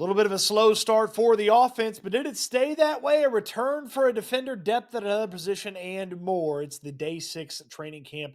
A little bit of a slow start for the offense, but did it stay that way? A return for a defender, depth at another position, and more. It's the day 6 training camp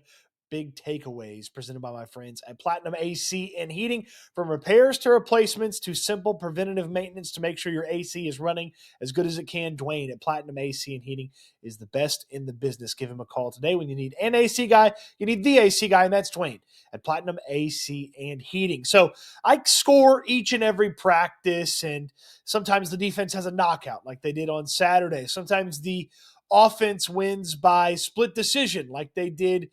big takeaways presented by my friends at Platinum AC and Heating. From repairs to replacements to simple preventative maintenance to make sure your AC is running as good as it can, Dwayne at Platinum AC and Heating is the best in the business. Give him a call today. When you need an AC guy, you need the AC guy, and that's Dwayne at Platinum AC and Heating. So I score each and every practice, and sometimes the defense has a knockout like they did on Saturday. Sometimes the offense wins by split decision like they did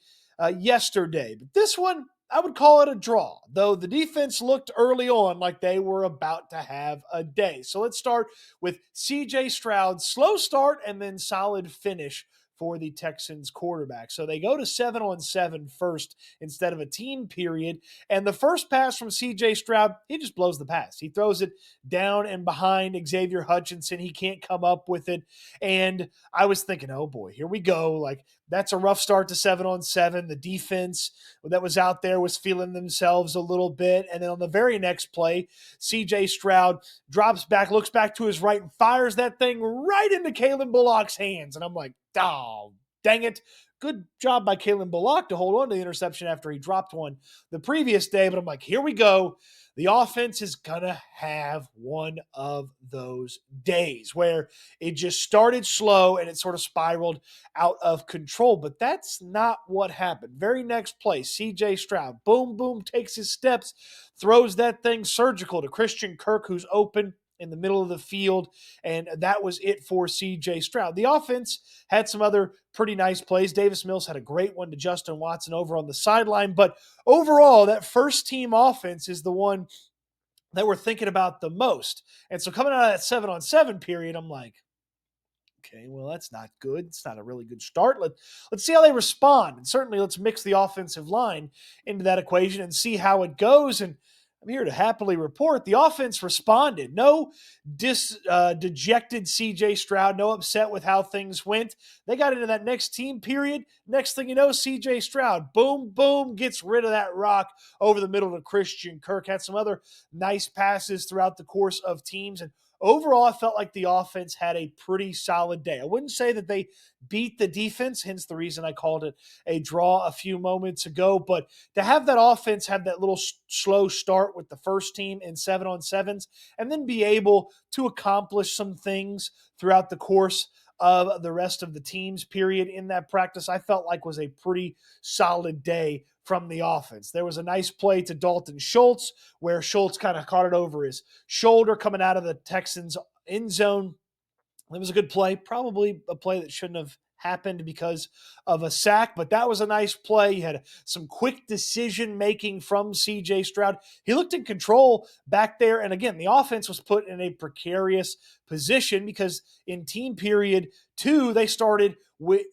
yesterday. But this one, I would call it a draw, though the defense looked early on like they were about to have a day. So let's start with C.J. Stroud, slow start and then solid finish for the Texans quarterback. So they go to 7-on-7 first instead of a team period. And the first pass from C.J. Stroud, he just blows the pass. He throws it down and behind Xavier Hutchinson. He can't come up with it. And I was thinking, oh boy, here we go. Like, that's a rough start to 7-on-7. The defense that was out there was feeling themselves a little bit. And then on the very next play, C.J. Stroud drops back, looks back to his right, and fires that thing right into Kalen Bullock's hands. And I'm like, oh, dang it. Good job by Kalen Bullock to hold on to the interception after he dropped one the previous day. But I'm like, here we go. The offense is going to have one of those days where it just started slow and it sort of spiraled out of control. But that's not what happened. Very next play, C.J. Stroud, boom, boom, takes his steps, throws that thing surgical to Christian Kirk, who's open in the middle of the field, and that was it for C.J. Stroud. The offense had some other pretty nice plays. Davis Mills had a great one to Justin Watson over on the sideline, but overall, that first team offense is the one that we're thinking about the most. And so coming out of that 7-on-7 period, I'm like, okay, well, that's not good. It's not a really good start. Let's see how they respond. And certainly let's mix the offensive line into that equation and see how it goes. And I'm here to happily report the offense responded. No dejected C.J. Stroud, no upset with how things went. They got into that next team period. Next thing you know, C.J. Stroud, boom, boom, gets rid of that rock over the middle to Christian Kirk. Had some other nice passes throughout the course of teams. And overall, I felt like the offense had a pretty solid day. I wouldn't say that they beat the defense, hence the reason I called it a draw a few moments ago. But to have that offense have that little slow start with the first team in 7-on-7s and then be able to accomplish some things throughout the course of the rest of the team's period in that practice, I felt like was a pretty solid day from the offense. There was a nice play to Dalton Schultz where Schultz kind of caught it over his shoulder coming out of the Texans end zone. It was a good play, probably a play that shouldn't have happened because of a sack, but that was a nice play. You had some quick decision making from C.J. Stroud. He looked in control back there, and again, the offense was put in a precarious position because in team period 2, they started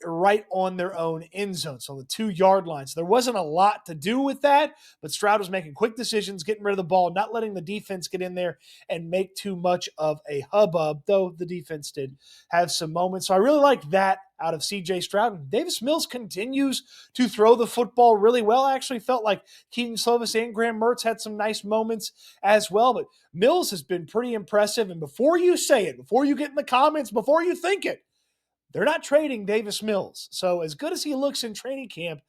right on their own end zone, so the 2-yard line. So there wasn't a lot to do with that, but Stroud was making quick decisions, getting rid of the ball, not letting the defense get in there and make too much of a hubbub, though the defense did have some moments. So I really like that out of C.J. Stroud. And Davis Mills continues to throw the football really well. I actually felt like Keaton Slovis and Graham Mertz had some nice moments as well, but Mills has been pretty impressive. And before you say it, before you get in the comments, before you think it, they're not trading Davis Mills. So as good as he looks in training camp,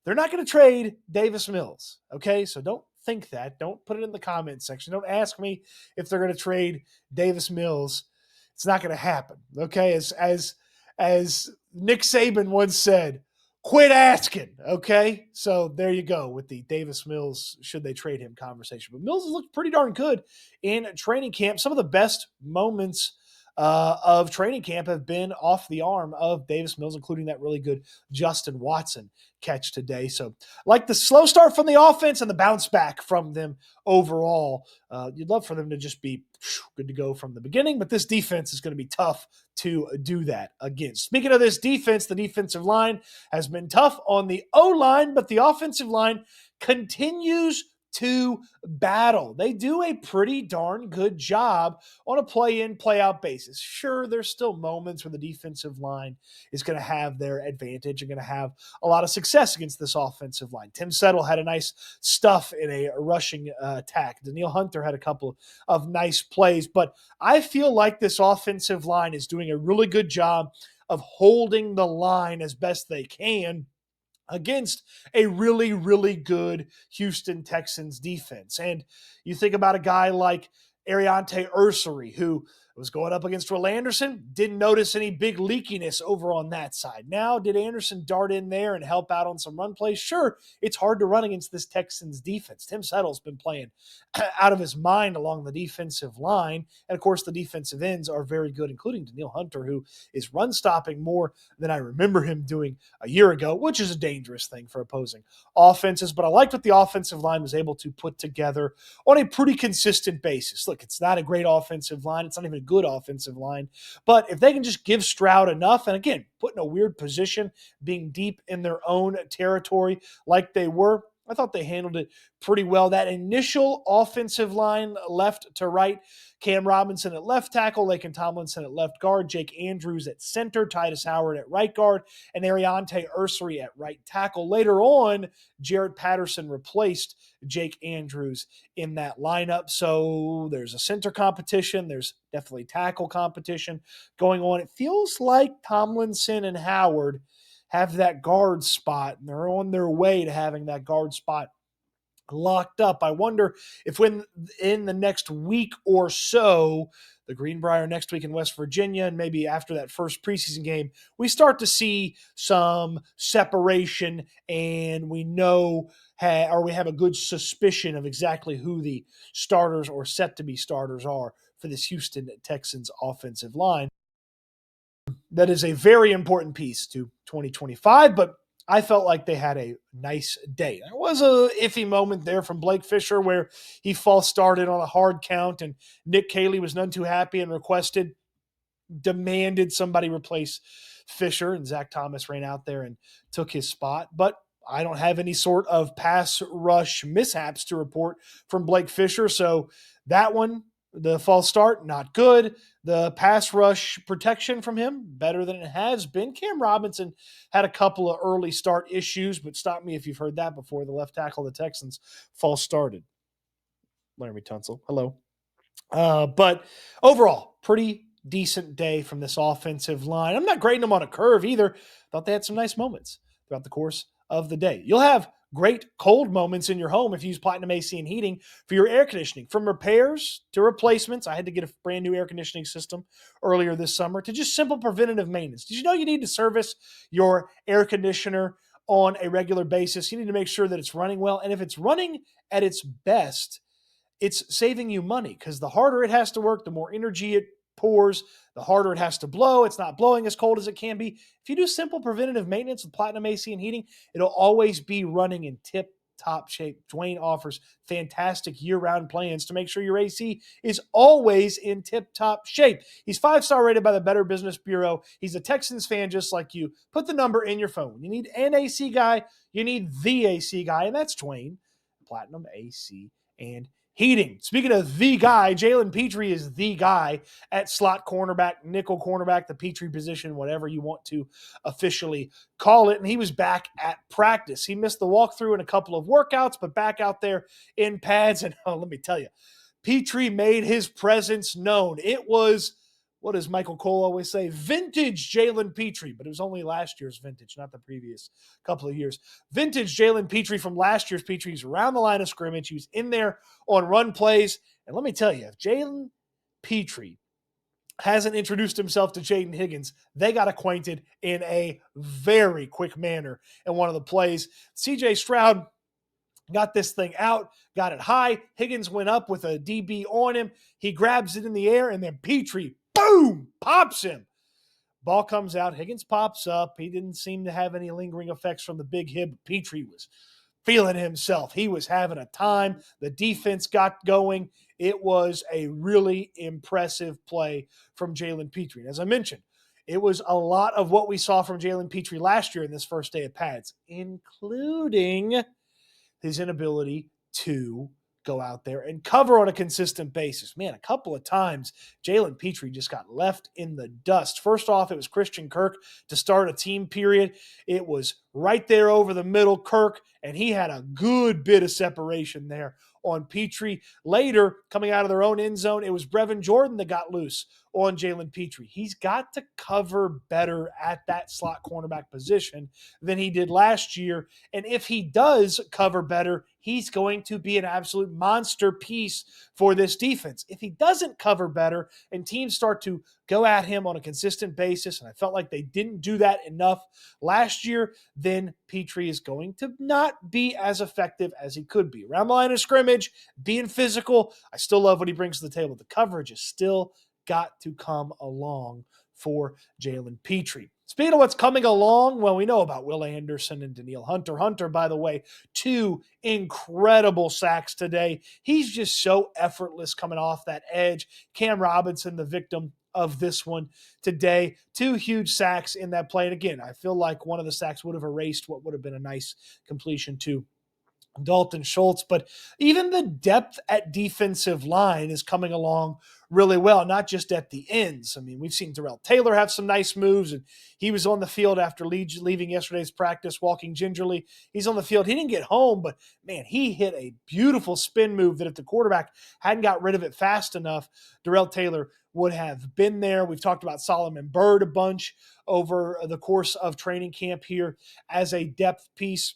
they're not going to trade Davis Mills. Okay, so don't think that. Don't put it in the comments section. Don't ask me if they're going to trade Davis Mills. It's not going to happen. Okay, as Nick Saban once said, quit asking. Okay, so there you go with the Davis Mills should they trade him conversation. But Mills has looked pretty darn good in training camp. Some of the best moments of training camp have been off the arm of Davis Mills, including that really good Justin Watson catch today. So like the slow start from the offense and the bounce back from them overall. You'd love for them to just be good to go from the beginning, but this defense is going to be tough to do that against. Speaking of this defense, the defensive line has been tough on the O-line, but the offensive line continues to battle. They do a pretty darn good job on a play-in, play-out basis. Sure, there's still moments where the defensive line is going to have their advantage and going to have a lot of success against this offensive line. Tim Settle had a nice stuff in a rushing attack. Danielle Hunter had a couple of nice plays, but I feel like this offensive line is doing a really good job of holding the line as best they can against a really, really good Houston Texans defense. And you think about a guy like Ariante Ursary, who was going up against Will Anderson, didn't notice any big leakiness over on that side. Now, did Anderson dart in there and help out on some run plays? Sure, it's hard to run against this Texans defense. Tim Settle's been playing out of his mind along the defensive line. And of course, the defensive ends are very good, including Danielle Hunter, who is run stopping more than I remember him doing a year ago, which is a dangerous thing for opposing offenses. But I liked what the offensive line was able to put together on a pretty consistent basis. Look, it's not a great offensive line. It's not even a good offensive line. But if they can just give Stroud enough, and again, put in a weird position, being deep in their own territory like they were, I thought they handled it pretty well. That initial offensive line left to right, Cam Robinson at left tackle, Laken Tomlinson at left guard, Jake Andrews at center, Titus Howard at right guard, and Ariante Ursary at right tackle. Later on, Jared Patterson replaced Jake Andrews in that lineup. So there's a center competition. There's definitely tackle competition going on. It feels like Tomlinson and Howard have that guard spot, and they're on their way to having that guard spot locked up. I wonder if when in the next week or so, the Greenbrier next week in West Virginia, and maybe after that first preseason game, we start to see some separation, and we know or we have a good suspicion of exactly who the starters or set to be starters are for this Houston Texans offensive line. That is a very important piece to 2025, but I felt like they had a nice day. There was a iffy moment there from Blake Fisher where he false started on a hard count, and Nick Caley was none too happy and demanded somebody replace Fisher, and Zach Thomas ran out there and took his spot. But I don't have any sort of pass rush mishaps to report from Blake Fisher, so that one, the false start, not good. The pass rush protection from him, better than it has been. Cam Robinson had a couple of early start issues, but stop me if you've heard that before. The left tackle of the Texans false started. Laremy Tunsil, hello. But overall, pretty decent day from this offensive line. I'm not grading them on a curve either. Thought they had some nice moments throughout the course of the day. You'll have great cold moments in your home if you use Platinum AC and Heating for your air conditioning. From repairs to replacements, I had to get a brand new air conditioning system earlier this summer, to just simple preventative maintenance. Did you know you need to service your air conditioner on a regular basis? You need to make sure that it's running well. And if it's running at its best, it's saving you money, because the harder it has to work, the more energy it pours, the harder it has to blow. It's not blowing as cold as it can be. If you do simple preventative maintenance with Platinum AC and Heating, it'll always be running in tip-top shape. Dwayne offers fantastic year-round plans to make sure your AC is always in tip-top shape. He's 5-star rated by the Better Business Bureau. He's a Texans fan just like you. Put the number in your phone. You need an AC guy, you need the AC guy, and that's Dwayne. Platinum AC and Heating. Speaking of the guy, Jalen Pitre is the guy at slot cornerback, nickel cornerback, the Petrie position, whatever you want to officially call it. And he was back at practice. He missed the walkthrough in a couple of workouts, but back out there in pads. And let me tell you, Petrie made his presence known. It was, what does Michael Cole always say? Vintage Jalen Pitre, but it was only last year's vintage, not the previous couple of years. Vintage Jalen Pitre from last year's Pitre. He's around the line of scrimmage. He was in there on run plays. And let me tell you, if Jalen Pitre hasn't introduced himself to Jaden Higgins, they got acquainted in a very quick manner in one of the plays. CJ Stroud got this thing out, got it high. Higgins went up with a DB on him. He grabs it in the air, and then Pitre, boom, pops him. Ball comes out. Higgins pops up. He didn't seem to have any lingering effects from the big hit. Pitre was feeling himself. He was having a time. The defense got going. It was a really impressive play from Jalen Pitre. And as I mentioned, it was a lot of what we saw from Jalen Pitre last year in this first day of pads, including his inability to go out there and cover on a consistent basis. Man, a couple of times Jalen Pitre just got left in the dust. First off, it was Christian Kirk to start a team period. It was right there over the middle, Kirk, and he had a good bit of separation there on Pitre. Later, coming out of their own end zone, it was Brevin Jordan that got loose on Jalen Pitre. He's got to cover better at that slot cornerback position than he did last year. And if he does cover better, he's going to be an absolute monster piece for this defense. If he doesn't cover better and teams start to go at him on a consistent basis, and I felt like they didn't do that enough last year, then Pitre is going to not be as effective as he could be. Around the line of scrimmage, being physical, I still love what he brings to the table. The coverage is still got to come along for Jalen Pitre. Speaking of what's coming along, well, we know about Will Anderson and Danielle Hunter. Hunter, by the way, 2 incredible sacks today. He's just so effortless coming off that edge. Cam Robinson, the victim of this one today. 2 huge sacks in that play. And again, I feel like one of the sacks would have erased what would have been a nice completion to Dalton Schultz, but even the depth at defensive line is coming along really well, not just at the ends. I mean, we've seen Darrell Taylor have some nice moves, and he was on the field after leaving yesterday's practice, walking gingerly. He's on the field. He didn't get home, but man, he hit a beautiful spin move that if the quarterback hadn't got rid of it fast enough, Darrell Taylor would have been there. We've talked about Solomon Byrd a bunch over the course of training camp here as a depth piece.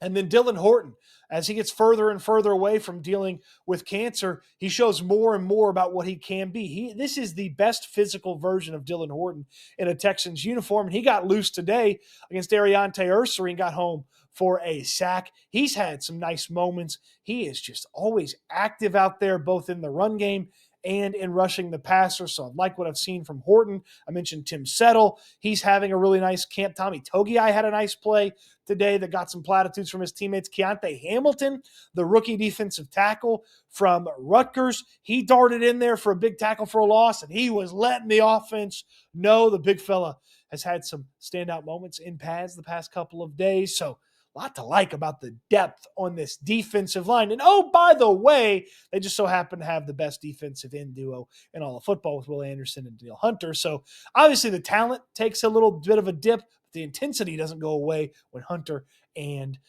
And then Dylan Horton, as he gets further and further away from dealing with cancer, he shows more and more about what he can be. This is the best physical version of Dylan Horton in a Texans uniform. And he got loose today against Ariante Ursery and got home for a sack. He's had some nice moments. He is just always active out there, both in the run game and in rushing the passer. So I like what I've seen from Horton. I mentioned Tim Settle. He's having a really nice camp. Tommy Togiai had a nice play today that got some platitudes from his teammates. Keonte Hamilton, the rookie defensive tackle from Rutgers, he darted in there for a big tackle for a loss, and he was letting the offense know. The big fella has had some standout moments in pads the past couple of days. So a lot to like about the depth on this defensive line. And oh, by the way, they just so happen to have the best defensive end duo in all of football with Will Anderson and Danielle Hunter. So obviously the talent takes a little bit of a dip. But the intensity doesn't go away when Hunter and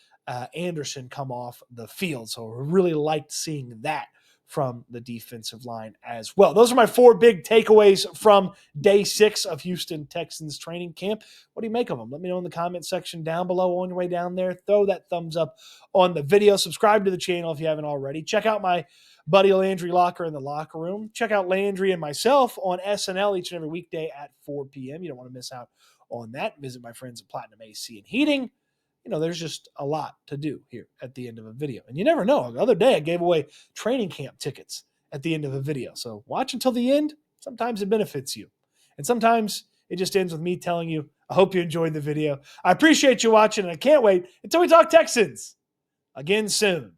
Anderson come off the field. So I really liked seeing that from the defensive line as well. Those are my 4 big takeaways from day 6 of Houston Texans training camp. What do you make of them? Let me know in the comment section down below. On your way down there, throw that thumbs up on the video. Subscribe to the channel if you haven't already. Check out my buddy Landry Locker in the locker room. Check out Landry and myself on SNL each and every weekday at 4 p.m. You don't want to miss out on that. Visit my friends at Platinum AC and Heating. You know, there's just a lot to do here at the end of a video. And you never know. The other day I gave away training camp tickets at the end of a video. So watch until the end. Sometimes it benefits you. And sometimes it just ends with me telling you, I hope you enjoyed the video. I appreciate you watching, and I can't wait until we talk Texans again soon.